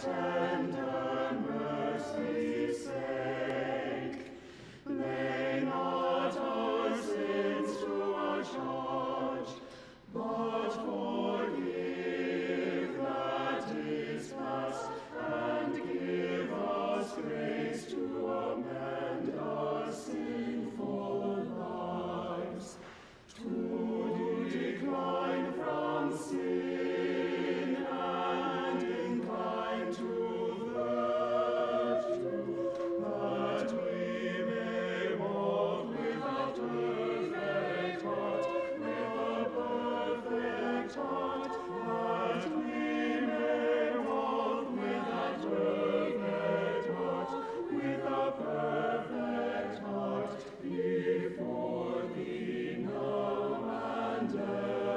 tender mercy's sake. Lay not our sins to our charge, but forgive that is past, and give us grace to amend our sinful lives, to decline from sin and incline to virtue, that we may walk with a perfect heart, with a perfect heart, that we may walk with a perfect heart, with a perfect heart, before Thee now and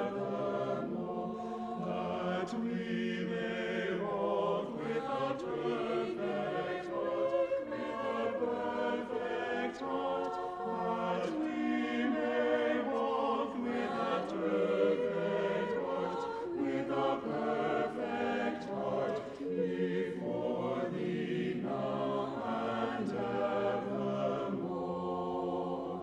evermore, that we may walk with a perfect heart, with a perfect heart, that we may walk with a perfect heart, with a perfect heart, before Thee now and evermore,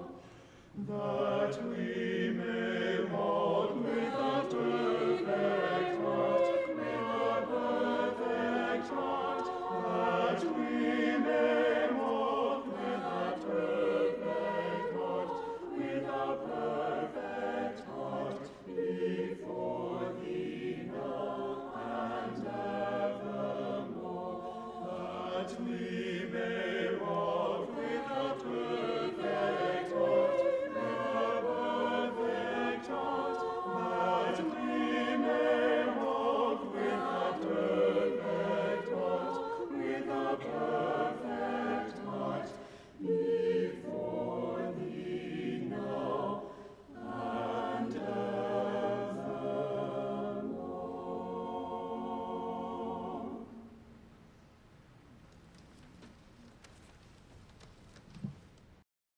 that we may walk with a perfect heart, with a perfect heart, that we may walk with a perfect heart, with a perfect heart, before Thee now and evermore, that we may walk